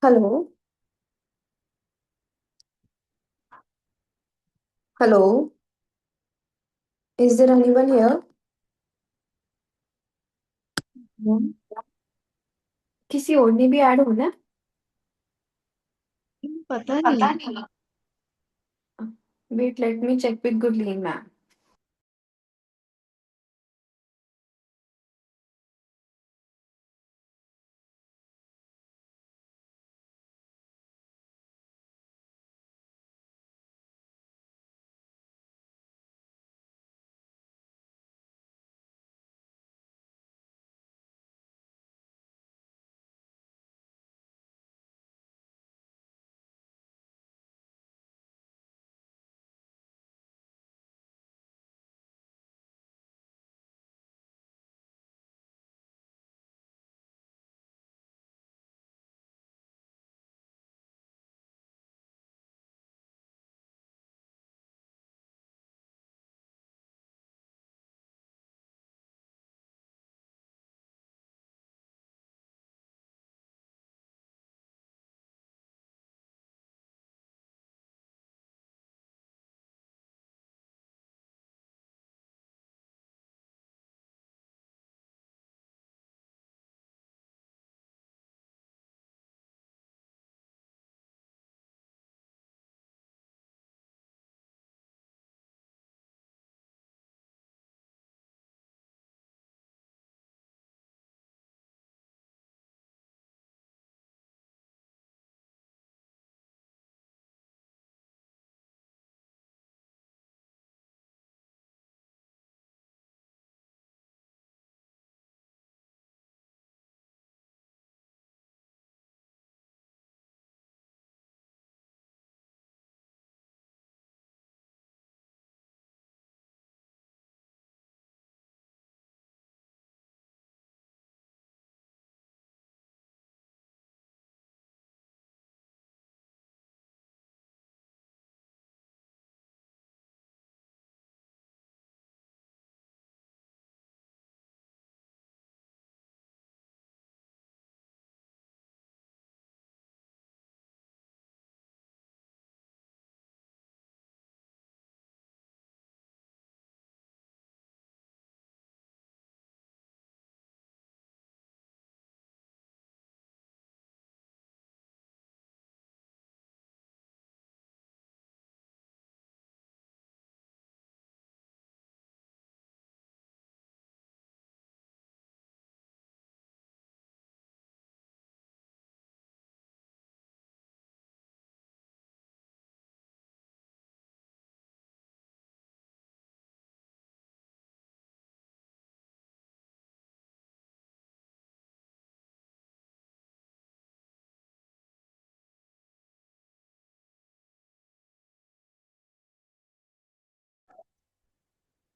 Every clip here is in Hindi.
Hello. Hello. Is there anyone here? Hmm, किसी और ने भी ऐड होना है? पता पता नहीं। नहीं। Wait, let me check with Gurleen ma'am.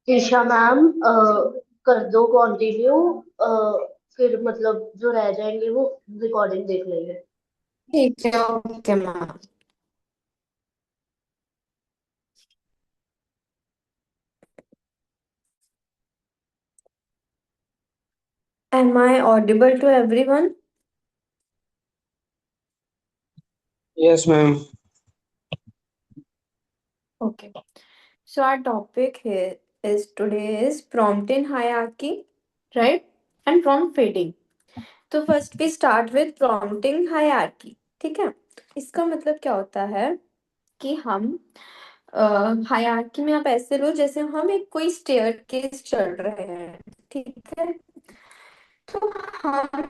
Isha ma'am, कर दो कंटिन्यू। फिर मतलब जो रह जाएंगे वो रिकॉर्डिंग देख लेंगे। ठीक है, okay ma'am. Am I audible to everyone? Yes, ma'am. Okay. So our topic here is today is prompt in hierarchy, right? And prompt fading. तो first we start with prompting hierarchy. ठीक है। इसका मतलब क्या होता है कि हम हायरार्की में आप ऐसे लो जैसे हम एक कोई स्टेयरकेस चढ़ रहे हैं। ठीक है। तो हम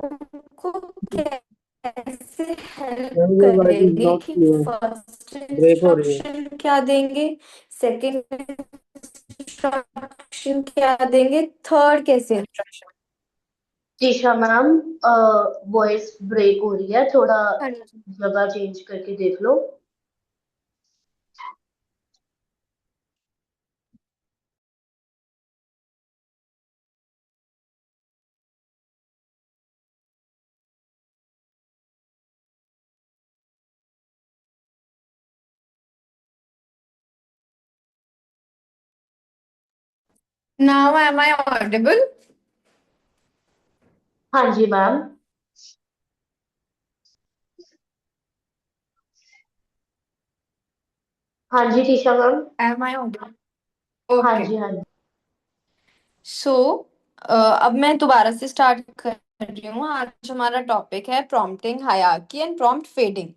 उनको कैसे help Ma'am, your voice is करेंगे not कि clear. फर्स्ट Break हो रही है। इंस्ट्रक्शन क्या देंगे, सेकंड इंस्ट्रक्शन क्या देंगे, थर्ड कैसे instruction. Isha ma'am, voice break हो रही है, थोड़ा हाँ जी। जगह चेंज करके देख लो। Now am I audible? हाँ जी मैम। हाँ जी Tisha ma'am. Am I audible? हाँ Okay. जी हाँ जी। सो अब मैं दोबारा से स्टार्ट कर रही हूँ। आज हमारा टॉपिक है prompting hierarchy and prompt fading.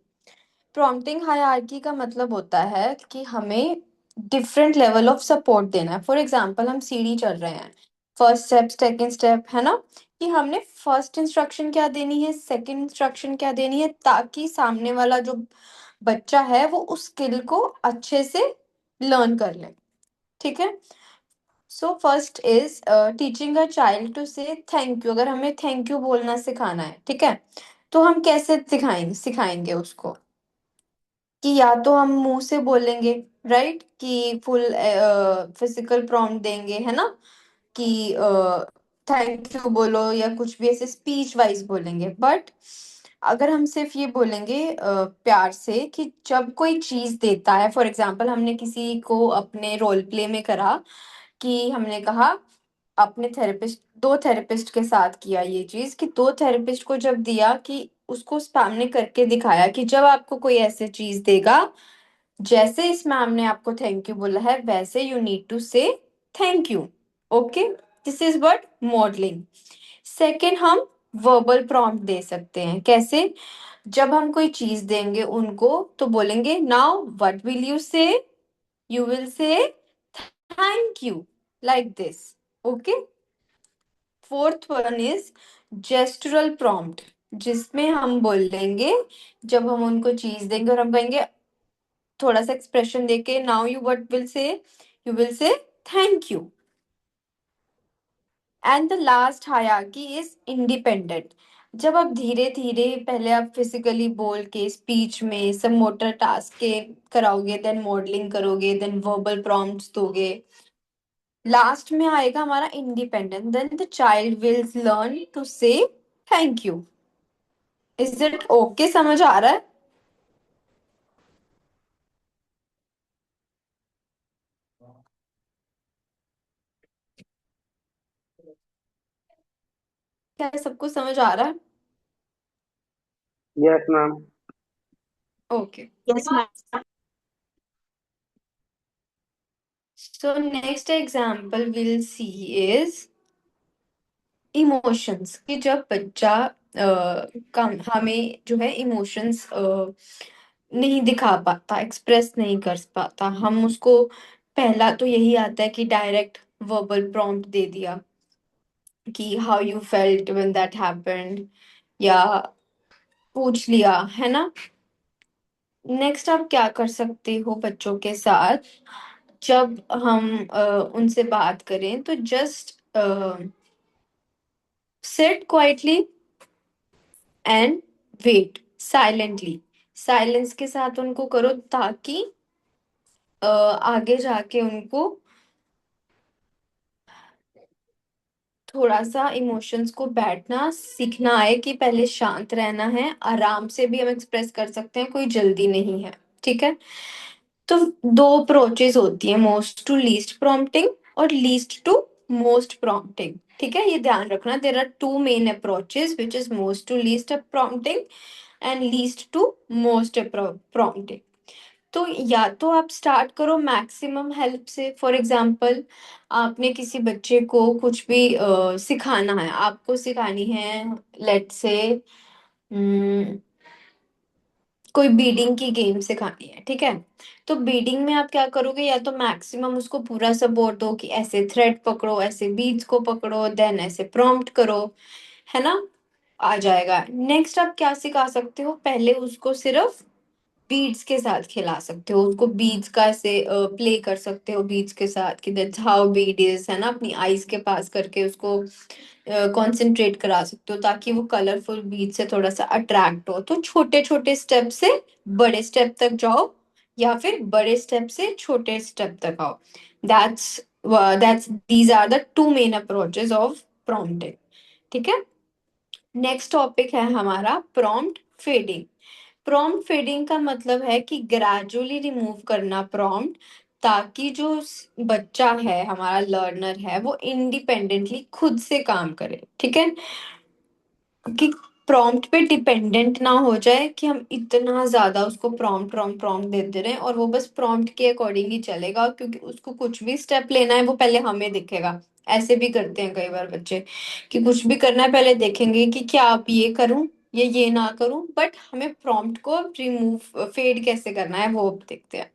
Prompting hierarchy का मतलब होता है कि हमें डिफरेंट लेवल ऑफ सपोर्ट देना है। फॉर एग्जांपल हम सीढ़ी चढ़ रहे हैं, फर्स्ट स्टेप सेकंड स्टेप, है ना, कि हमने फर्स्ट इंस्ट्रक्शन क्या देनी है, सेकंड इंस्ट्रक्शन क्या देनी है, ताकि सामने वाला जो बच्चा है वो उस स्किल को अच्छे से लर्न कर ले। ठीक है। So first is teaching a child to say thank you. अगर हमें थैंक यू बोलना सिखाना है, ठीक है, तो हम कैसे सिखाएंगे सिखाएंगे उसको? कि या तो हम मुंह से बोलेंगे, राइट, कि फुल फिजिकल प्रॉम्प्ट देंगे, है ना, कि थैंक यू बोलो, या कुछ भी ऐसे स्पीच वाइज बोलेंगे। बट अगर हम सिर्फ ये बोलेंगे प्यार से कि जब कोई चीज देता है, फॉर एग्जांपल हमने किसी को अपने रोल प्ले में करा कि हमने कहा अपने थेरेपिस्ट, दो थेरेपिस्ट के साथ किया ये चीज, कि दो थेरेपिस्ट को जब दिया कि उसको सामने करके दिखाया कि जब आपको कोई ऐसे चीज देगा, जैसे इस मैम ने आपको थैंक यू बोला है, वैसे you need to say thank you. Okay, this is what modelling. Second, हम वर्बल प्रॉम्प्ट दे सकते हैं। कैसे? जब हम कोई चीज देंगे उनको, तो बोलेंगे now what will you say, you will say thank you, like this. Okay. Fourth one is gestural prompt, जिसमें हम बोल देंगे, जब हम उनको चीज देंगे और हम कहेंगे थोड़ा सा एक्सप्रेशन देके, now you what will say, you will say thank you. And the last hierarchy is independent. जब आप धीरे धीरे, पहले आप फिजिकली बोल के स्पीच में सब मोटर टास्क के कराओगे, देन मॉडलिंग करोगे, देन वर्बल प्रॉम्प्ट्स दोगे, लास्ट में आएगा हमारा independent, then the child will learn to say thank you. Is it okay? समझ आ रहा है? क्या सबको समझ आ रहा है? Yes, ma'am. Okay. Yes ma'am. So next example will see is emotions. कि जब बच्चा कम हमें जो है इमोशंस नहीं दिखा पाता, एक्सप्रेस नहीं कर पाता, हम उसको, पहला तो यही आता है कि डायरेक्ट वर्बल प्रॉम्प्ट दे दिया कि how you felt when that happened, या पूछ लिया, है ना। नेक्स्ट आप क्या कर सकते हो बच्चों के साथ, जब हम उनसे बात करें, तो just sit quietly and wait silently. Silence के साथ उनको करो, ताकि आगे जाके उनको थोड़ा सा इमोशंस को बैठना सीखना आए, कि पहले शांत रहना है, आराम से भी हम एक्सप्रेस कर सकते हैं, कोई जल्दी नहीं है। ठीक है। तो दो अप्रोचेज होती है, मोस्ट टू लीस्ट प्रॉम्प्टिंग और लीस्ट टू मोस्ट प्रॉम्प्टिंग। ठीक है, ये ध्यान रखना, there are two main approaches which is most to least prompting and least to most prompting. तो या तो आप स्टार्ट करो मैक्सिमम हेल्प से। फॉर एग्जांपल, आपने किसी बच्चे को कुछ भी सिखाना है, आपको सिखानी है, लेट्स से कोई बीडिंग की गेम सिखानी है, ठीक है। तो बीडिंग में आप क्या करोगे, या तो मैक्सिमम उसको पूरा सपोर्ट दो कि ऐसे थ्रेड पकड़ो, ऐसे बीड्स को पकड़ो, देन ऐसे प्रॉम्प्ट करो, है ना, आ जाएगा। नेक्स्ट आप क्या सिखा सकते हो, पहले उसको सिर्फ बीड्स के साथ खिला सकते हो, उसको बीड्स का ऐसे प्ले कर सकते हो बीड्स के साथ, कि दैट्स हाउ बीड इज, है ना, अपनी आईज के पास करके उसको कंसंट्रेट करा सकते हो, ताकि वो कलरफुल बीज से थोड़ा सा अट्रैक्ट हो। तो छोटे छोटे स्टेप से बड़े स्टेप तक जाओ, या फिर बड़े स्टेप से छोटे स्टेप तक आओ। That's that's these are the two main approaches of prompting. ठीक है। नेक्स्ट टॉपिक है हमारा प्रॉम्प्ट फेडिंग। प्रॉम्प्ट फेडिंग का मतलब है कि ग्रेजुअली रिमूव करना प्रॉम्प्ट, ताकि जो बच्चा है, हमारा लर्नर है, वो इंडिपेंडेंटली खुद से काम करे। ठीक है, कि प्रॉम्प्ट पे डिपेंडेंट ना हो जाए कि हम इतना ज्यादा उसको प्रॉम्प्ट प्रॉम्प्ट प्रॉम्प्ट देते रहें और वो बस प्रॉम्प्ट के अकॉर्डिंग ही चलेगा, क्योंकि उसको कुछ भी स्टेप लेना है वो पहले हमें दिखेगा। ऐसे भी करते हैं कई बार बच्चे कि कुछ भी करना है पहले देखेंगे कि क्या आप ये करूं या ये ना करूं, बट हमें प्रॉम्प्ट को रिमूव फेड कैसे करना है वो अब देखते हैं।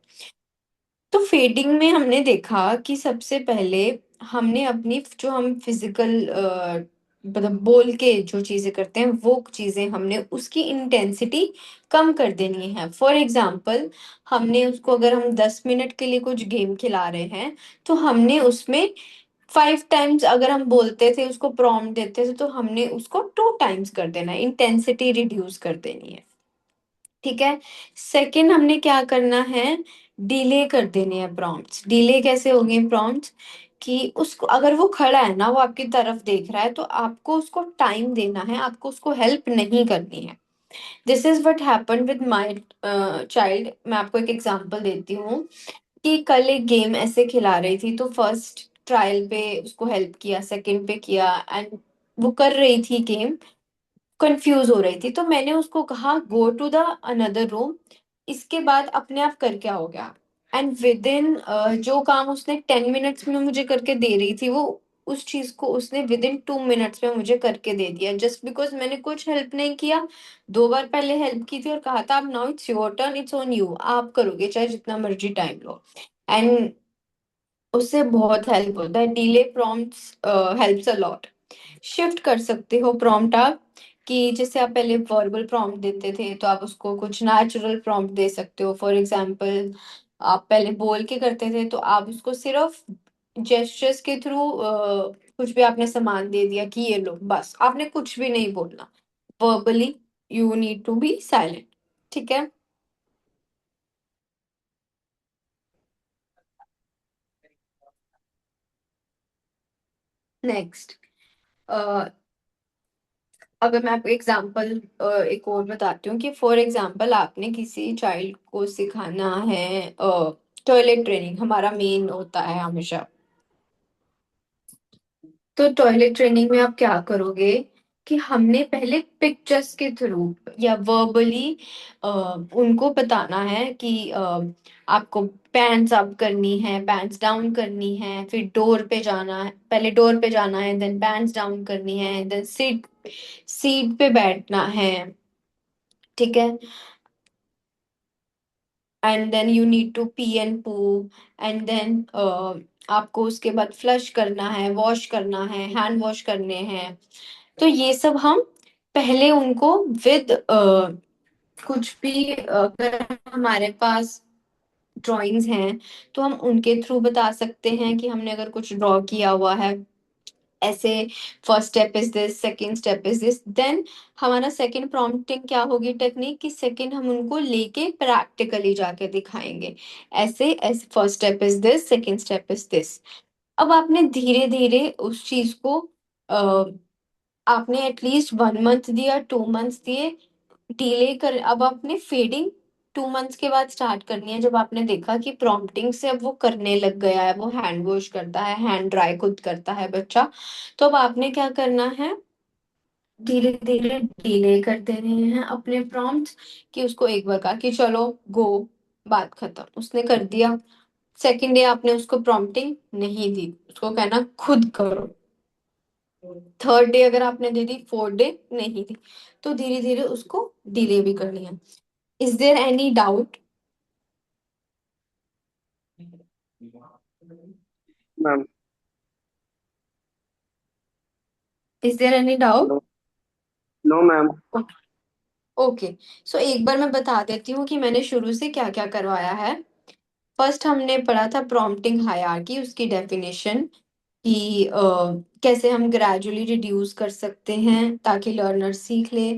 तो फेडिंग में हमने देखा कि सबसे पहले हमने अपनी जो हम फिजिकल मतलब बोल के जो चीजें करते हैं वो चीजें हमने उसकी इंटेंसिटी कम कर देनी है। फॉर एग्जाम्पल, हमने उसको अगर हम 10 मिनट के लिए कुछ गेम खिला रहे हैं तो हमने उसमें 5 टाइम्स अगर हम बोलते थे उसको प्रॉम्प्ट देते थे तो हमने उसको 2 टाइम्स कर देना है, इंटेंसिटी रिड्यूस कर देनी है। ठीक है। सेकंड हमने क्या करना है, डिले कर देने हैं प्रॉम्प्ट्स। डिले कैसे होंगे प्रॉम्प्ट्स कि उसको अगर वो खड़ा है ना, वो आपकी तरफ देख रहा है तो आपको उसको टाइम देना है, आपको उसको हेल्प नहीं करनी है। This is what happened with my child. मैं आपको एक एग्जांपल देती हूँ कि कल एक गेम ऐसे खिला रही थी तो फर्स्ट ट्रायल पे उसको हेल्प किया, सेकंड पे किया, एंड वो कर रही थी गेम, कंफ्यूज हो रही थी तो मैंने उसको कहा go to the another room, इसके बाद अपने आप करके हो गया। एंड विद इन जो काम उसने 10 मिनट्स में मुझे करके दे रही थी वो उस चीज को उसने विद इन 2 मिनट्स में मुझे करके दे दिया, जस्ट बिकॉज मैंने कुछ हेल्प नहीं किया। 2 बार पहले हेल्प की थी और कहा था अब now it's your turn, it's on you, आप करोगे चाहे जितना मर्जी टाइम लो। एंड उससे बहुत हेल्प होता है। Delay prompts helps a lot. Shift कर सकते हो प्रॉम्प्ट आप, कि जैसे आप पहले वर्बल प्रॉम्प्ट देते थे तो आप उसको कुछ नेचुरल प्रॉम्प्ट दे सकते हो। फॉर एग्जांपल, आप पहले बोल के करते थे तो आप उसको सिर्फ जेस्चर्स के थ्रू कुछ भी आपने सामान दे दिया कि ये लो, बस आपने कुछ भी नहीं बोलना। Verbally you need to be silent. ठीक है। नेक्स्ट, अगर मैं आपको एग्जांपल एक और बताती हूँ कि फॉर एग्जांपल आपने किसी चाइल्ड को सिखाना है टॉयलेट ट्रेनिंग, हमारा मेन होता है हमेशा। तो टॉयलेट ट्रेनिंग में आप क्या करोगे कि हमने पहले पिक्चर्स के थ्रू या वर्बली उनको बताना है कि आपको पैंट्स अप करनी है, पैंट्स डाउन करनी है, फिर डोर पे जाना है, पहले डोर पे जाना है, देन पैंट्स डाउन करनी है, देन सीट सीट पे बैठना है। ठीक है। And then you need to pee and poo, and then आपको उसके बाद फ्लश करना है, वॉश करना है, हैंड वॉश करने हैं। तो ये सब हम पहले उनको विद कुछ भी अगर हमारे पास ड्राइंग्स हैं तो हम उनके थ्रू बता सकते हैं कि हमने अगर कुछ ड्रॉ किया हुआ है ऐसे, first step is this, second step is this, then हमारा सेकंड प्रॉम्प्टिंग क्या होगी टेक्निक कि सेकंड हम उनको लेके प्रैक्टिकली जाके दिखाएंगे। ऐसे ऐसे first step is this, second step is this. अब आपने धीरे धीरे उस चीज को आपने एटलीस्ट 1 मंथ दिया, 2 मंथ्स दिए, डिले कर, अब आपने फेडिंग 2 मंथ्स के बाद स्टार्ट करनी है। जब आपने देखा कि प्रॉम्प्टिंग से अब वो करने लग गया है, वो हैंड वॉश करता है, हैंड ड्राई खुद करता है बच्चा, तो अब आपने क्या करना है, धीरे धीरे डिले करते रहे हैं अपने प्रॉम्प्ट्स, कि उसको एक बार कहा कि चलो गो, बात खत्म, उसने कर दिया। सेकेंड डे आपने उसको प्रॉम्प्टिंग नहीं दी, उसको कहना खुद करो। थर्ड डे अगर आपने दे दी, फोर्थ डे नहीं दी, तो धीरे धीरे उसको डिले भी करनी है। Is there any doubt? Ma'am. Is there any doubt? No. No ma'am. Okay. So एक बार मैं बता देती हूँ कि मैंने शुरू से क्या क्या करवाया है। फर्स्ट हमने पढ़ा था प्रॉम्प्टिंग हायरार्की, उसकी डेफिनेशन कि कैसे हम ग्रेजुअली रिड्यूस कर सकते हैं ताकि लर्नर सीख ले।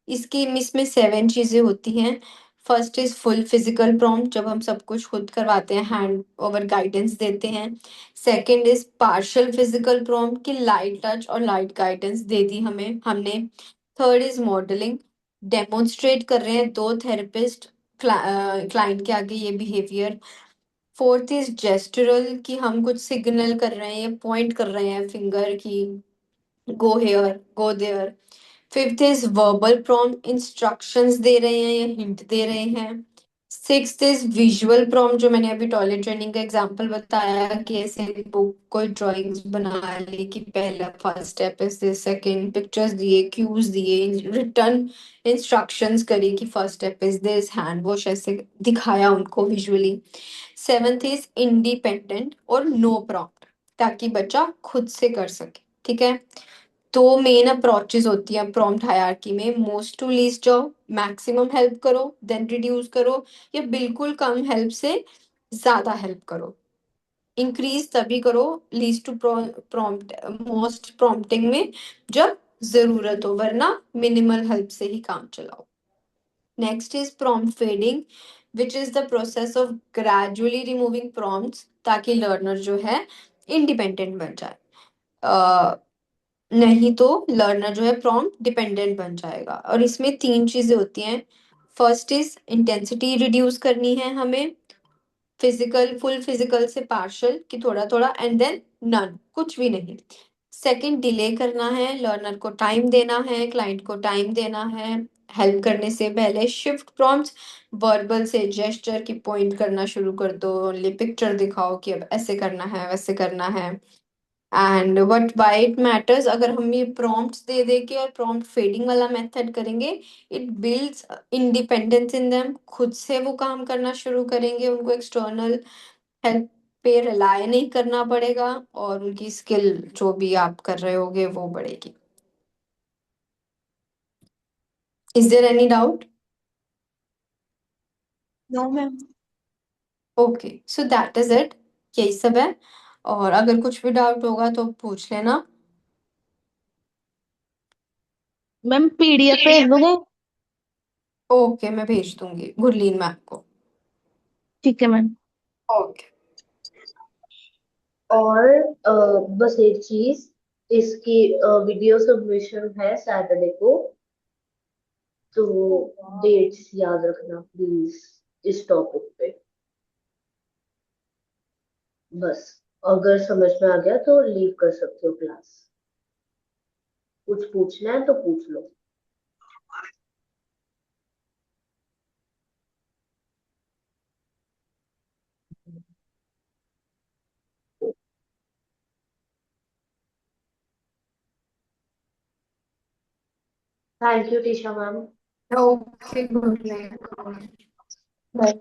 इसकी इसमें 7 चीजें होती हैं। First is full physical prompt, जब हम सब कुछ खुद करवाते हैं, हैंड ओवर गाइडेंस देते हैं। Second is partial physical prompt, कि लाइट टच और लाइट गाइडेंस दे दी हमें हमने। थर्ड इज मॉडलिंग, डेमोन्स्ट्रेट कर रहे हैं दो थेरेपिस्ट क्लाइंट के आगे ये बिहेवियर। फोर्थ इज जेस्टरल, कि हम कुछ सिग्नल कर रहे हैं या पॉइंट कर रहे हैं फिंगर की, go here, go there. Fifth is verbal prompt, instructions दे रहे हैं या हिंट दे रहे हैं। सिक्स्थ इज विजुअल प्रॉम्प्ट, जो मैंने अभी टॉयलेट ट्रेनिंग का एग्जांपल बताया कि ऐसे बुक कोई ड्राइंग्स बना ली कि पहला first step is this, second pictures दिए, क्यूज दिए, रिटर्न इंस्ट्रक्शंस करी कि first step is this, hand wash, ऐसे दिखाया उनको विजुअली। सेवेंथ इज इंडिपेंडेंट और नो प्रॉम्प्ट, ताकि बच्चा खुद से कर सके। ठीक है, तो मेन अप्रोचेस होती है प्रॉम्प्ट हायरार्की में, मोस्ट टू लीस्ट जाओ, मैक्सिमम हेल्प करो, देन रिड्यूस करो, या बिल्कुल कम हेल्प से ज्यादा हेल्प करो। इंक्रीज तभी करो least to prompt, most prompting में जब जरूरत हो, वरना मिनिमल हेल्प से ही काम चलाओ। Next is prompt fading, which is the process of gradually removing prompts, ताकि लर्नर जो है इंडिपेंडेंट बन जाए। नहीं तो लर्नर जो है प्रॉम्प्ट डिपेंडेंट बन जाएगा। और इसमें तीन चीजें होती हैं। फर्स्ट इज इंटेंसिटी रिड्यूस करनी है हमें, फिजिकल फुल फिजिकल से पार्शियल कि थोड़ा थोड़ा, एंड देन नन, कुछ भी नहीं। सेकंड, डिले करना है, लर्नर को टाइम देना है, क्लाइंट को टाइम देना है हेल्प करने से पहले। शिफ्ट प्रॉम्प्ट्स, वर्बल से जेस्चर की पॉइंट करना शुरू कर दो, ओनली पिक्चर दिखाओ कि अब ऐसे करना है वैसे करना है। And what why it matters, अगर हम ये प्रॉम्प्ट्स दे दे के और प्रॉम्प्ट फेडिंग वाला मेथड करेंगे, it builds independence in them, खुद से वो काम करना शुरू करेंगे, उनको एक्सटर्नल हेल्प पे रिलाय नहीं करना पड़ेगा, और उनकी स्किल जो भी आप कर रहे होगे वो बढ़ेगी। Is there any doubt? No ma'am. Okay, so that is it, यही सब है। और अगर कुछ भी डाउट होगा तो पूछ लेना। मैम पीडीएफ भेज दोगे? ओके, मैं भेज दूंगी गुरलीन मैम को। ठीक है मैम। ओके। और बस एक चीज, इसकी वीडियो सबमिशन है सैटरडे को, तो डेट्स याद रखना प्लीज इस टॉपिक पे। बस, अगर समझ में आ गया तो लीव कर सकते हो क्लास। कुछ पूछना है तो पूछ लो। Thank you Tisha ma'am. Okay, good night. Bye.